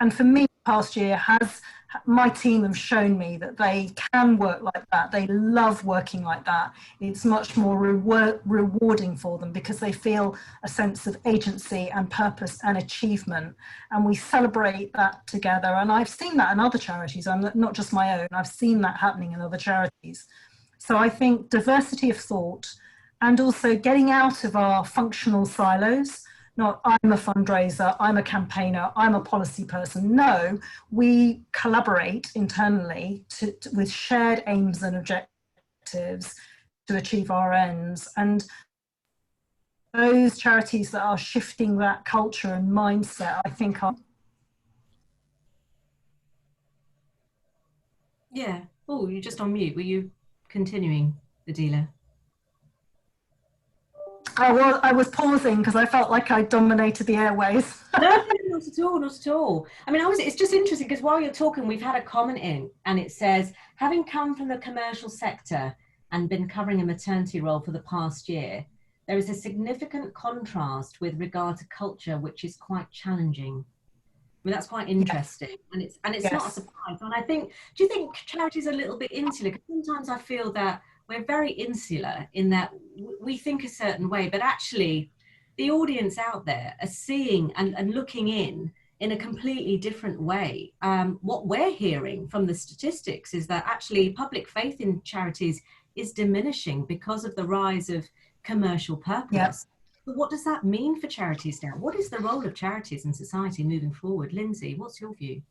And for me, past year my team have shown me that they can work like that. They love working like that. It's much more rewarding for them because they feel a sense of agency and purpose and achievement. And we celebrate that together. And I've seen that in other charities. I'm not just my own. I've seen that happening in other charities. So I think diversity of thought and also getting out of our functional silos. Not, I'm a fundraiser, I'm a campaigner, I'm a policy person. No, we collaborate internally with shared aims and objectives to achieve our ends. And those charities that are shifting that culture and mindset, I think are... Yeah. Oh, you're just on mute. Were you continuing, Adila? I was pausing because I felt like I dominated the airways. No, not at all, not at all. I mean, it's just interesting because while you're talking, we've had a comment in and it says, having come from the commercial sector and been covering a maternity role for the past year, there is a significant contrast with regard to culture, which is quite challenging. I mean, that's quite interesting. Yes. And it's not a surprise. And I think, do you think charities are a little bit insular? Because sometimes I feel that we're very insular in that we think a certain way, but actually the audience out there are seeing and looking in a completely different way. What we're hearing from the statistics is that actually public faith in charities is diminishing because of the rise of commercial purpose. Yep. But what does that mean for charities now? What is the role of charities in society moving forward? Lindsay, what's your view?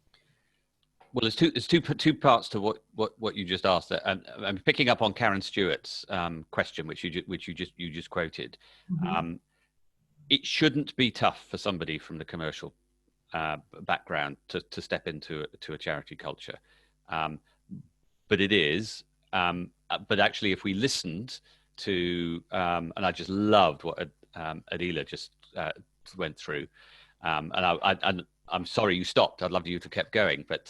Well, there's two parts to what you just asked, and I'm picking up on Karen Stewart's question, which you just quoted. Mm-hmm. It shouldn't be tough for somebody from the commercial background to step into a charity culture, but it is. But actually, if we listened to, and I just loved what Adila just went through, and I'm sorry you stopped. I'd love you to keep going, but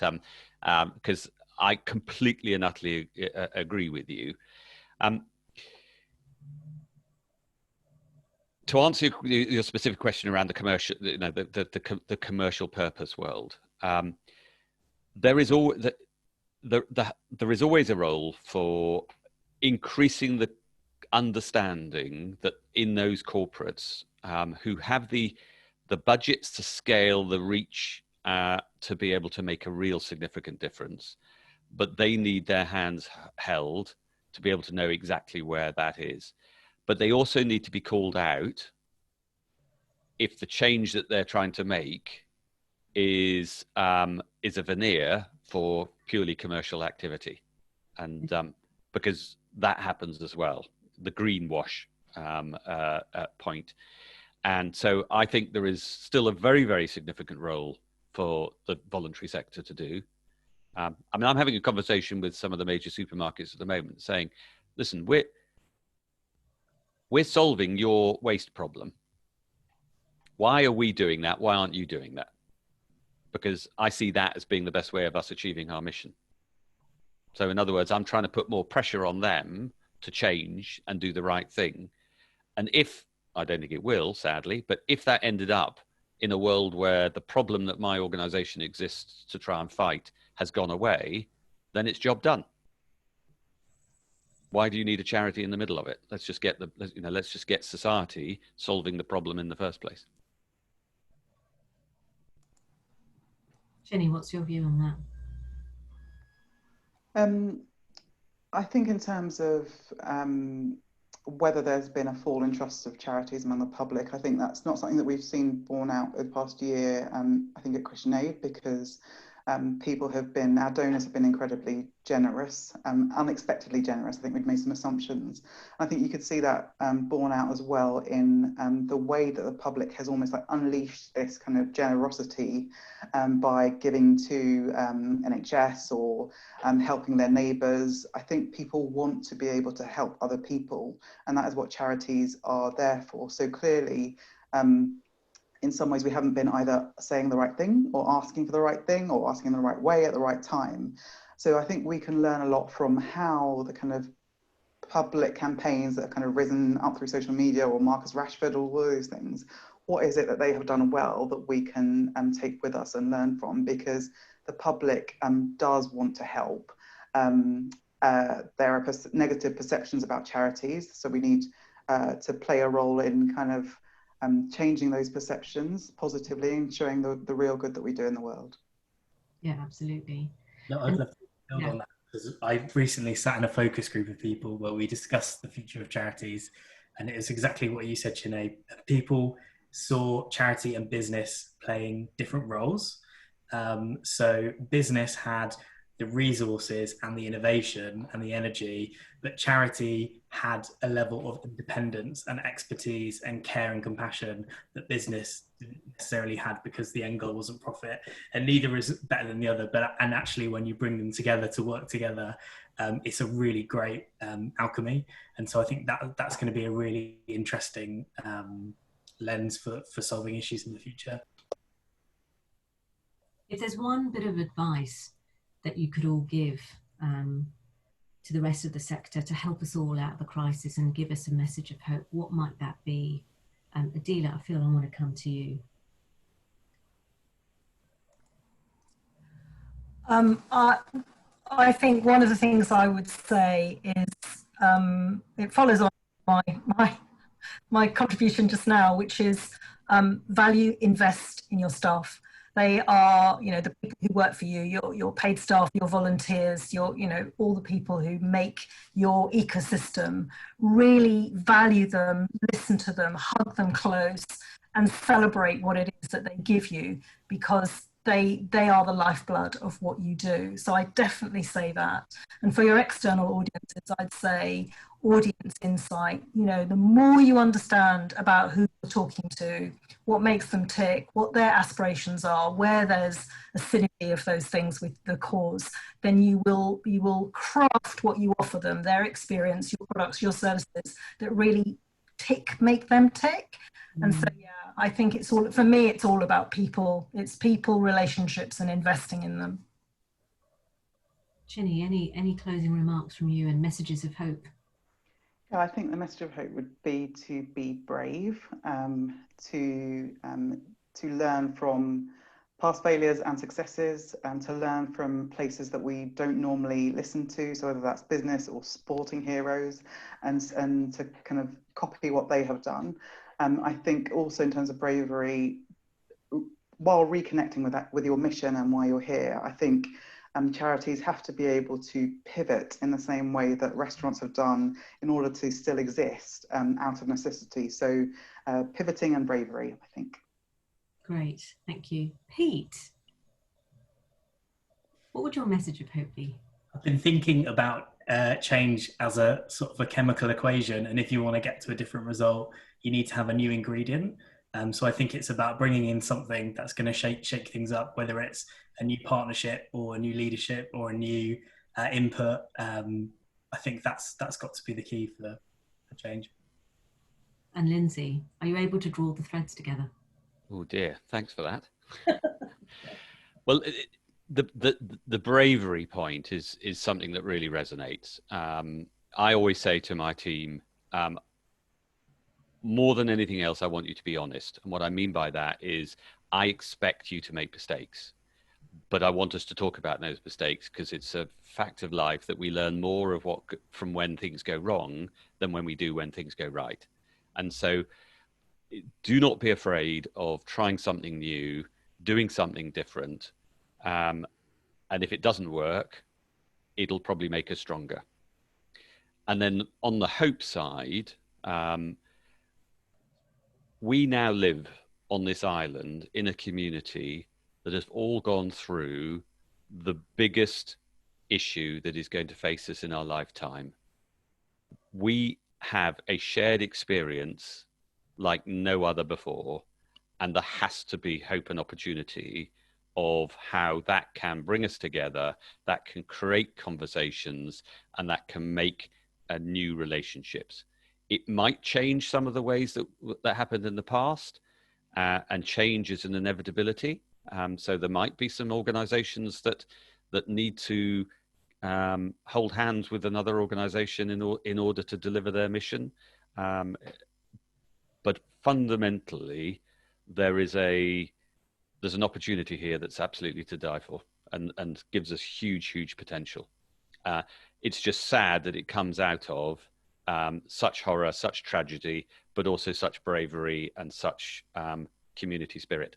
because I completely and utterly agree with you. To answer your specific question around the commercial, the commercial purpose world, there is always a role for increasing the understanding that in those corporates who have the budgets to scale, the reach to be able to make a real significant difference, but they need their hands held to be able to know exactly where that is. But they also need to be called out if the change that they're trying to make is a veneer for purely commercial activity. And because that happens as well, the greenwash point. And so I think there is still a very, very significant role for the voluntary sector to do. I mean, I'm having a conversation with some of the major supermarkets at the moment saying, listen, we're solving your waste problem. Why are we doing that? Why aren't you doing that? Because I see that as being the best way of us achieving our mission. So in other words, I'm trying to put more pressure on them to change and do the right thing. And if, I don't think it will, sadly, but if that ended up in a world where the problem that my organization exists to try and fight has gone away, then it's job done. Why do you need a charity in the middle of it? Let's just get let's just get society solving the problem in the first place. Jenny, what's your view on that? I think in terms of whether there's been a fall in trust of charities among the public, I think that's not something that we've seen borne out over the past year, I think at Christian Aid, because our donors have been incredibly generous, unexpectedly generous. I think we'd made some assumptions. I think you could see that borne out as well in the way that the public has almost like unleashed this kind of generosity by giving to NHS or helping their neighbours. I think people want to be able to help other people, and that is what charities are there for. So clearly, in some ways, we haven't been either saying the right thing or asking for the right thing or asking in the right way at the right time. So I think we can learn a lot from how the kind of public campaigns that have kind of risen up through social media, or Marcus Rashford, all those things. What is it that they have done well that we can take with us and learn from? Because the public does want to help. There are negative perceptions about charities, so we need to play a role in kind of changing those perceptions positively and showing the real good that we do in the world. Yeah, absolutely. No, I'd love to build on that, because I recently sat in a focus group of people where we discussed the future of charities, and it was exactly what you said, Sinead. People saw charity and business playing different roles. So business had the resources and the innovation and the energy, but charity had a level of independence and expertise and care and compassion that business didn't necessarily had, because the end goal wasn't profit, and neither is better than the other. And actually, when you bring them together to work together, it's a really great alchemy. And so I think that's going to be a really interesting lens for solving issues in the future. If there's one bit of advice that you could all give to the rest of the sector to help us all out of the crisis and give us a message of hope, what might that be? Adela, I feel I want to come to you. I think one of the things I would say is it follows on my contribution just now, which is value, invest in your staff. They are, the people who work for you, your paid staff, your volunteers, all the people who make your ecosystem. Really value them, listen to them, hug them close, and celebrate what it is that they give you, because they are the lifeblood of what you do. So I definitely say that. And for your external audiences, I'd say audience insight. The more you understand about who you're talking to, what makes them tick, what their aspirations are, where there's a synergy of those things with the cause, then you will craft what you offer them, their experience, your products, your services that really make them tick. And so, yeah, I think for me, it's all about people. It's people, relationships, and investing in them. Ginny, any closing remarks from you and messages of hope? Yeah, I think the message of hope would be to be brave, to learn from past failures and successes, and to learn from places that we don't normally listen to. So whether that's business or sporting heroes, and to kind of copy what they have done. I think also in terms of bravery, while reconnecting with your mission and why you're here, I think charities have to be able to pivot in the same way that restaurants have done in order to still exist out of necessity. So pivoting and bravery, I think. Great, thank you. Pete, what would your message of hope be? I've been thinking about change as a sort of a chemical equation, and if you want to get to a different result, you need to have a new ingredient. So I think it's about bringing in something that's going to shake things up, whether it's a new partnership or a new leadership or a new input. I think that's got to be the key for change. And Lindsay, are you able to draw the threads together? Oh dear, thanks for that. Well, the bravery point is something that really resonates. I always say to my team, more than anything else, I want you to be honest. And what I mean by that is I expect you to make mistakes, but I want us to talk about those mistakes because it's a fact of life that we learn more of from when things go wrong than when we do when things go right. And so do not be afraid of trying something new, doing something different. And if it doesn't work, it'll probably make us stronger. And then on the hope side, we now live on this island in a community that has all gone through the biggest issue that is going to face us in our lifetime. We have a shared experience like no other before, and there has to be hope and opportunity of how that can bring us together, that can create conversations, and that can make new relationships. It might change some of the ways that happened in the past, and change is an inevitability. So there might be some organizations that need to hold hands with another organization in order to deliver their mission. But fundamentally, there's an opportunity here that's absolutely to die for, and gives us huge potential. It's just sad that it comes out of such horror, such tragedy, but also such bravery and such community spirit.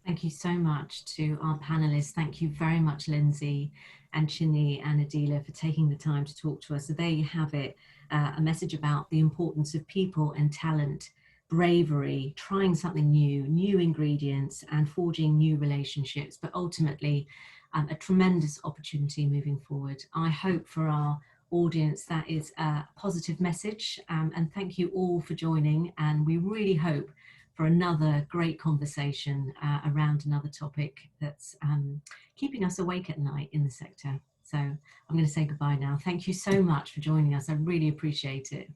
Thank you so much to our panelists. Thank you very much, Lindsay and Chinny and Adila, for taking the time to talk to us. So there you have it, a message about the importance of people and talent, bravery, trying something new ingredients, and forging new relationships, but ultimately a tremendous opportunity moving forward. I hope for our audience that is a positive message, and thank you all for joining, and we really hope for another great conversation around another topic that's keeping us awake at night in the sector. So I'm going to say goodbye now. Thank you so much for joining us. I really appreciate it.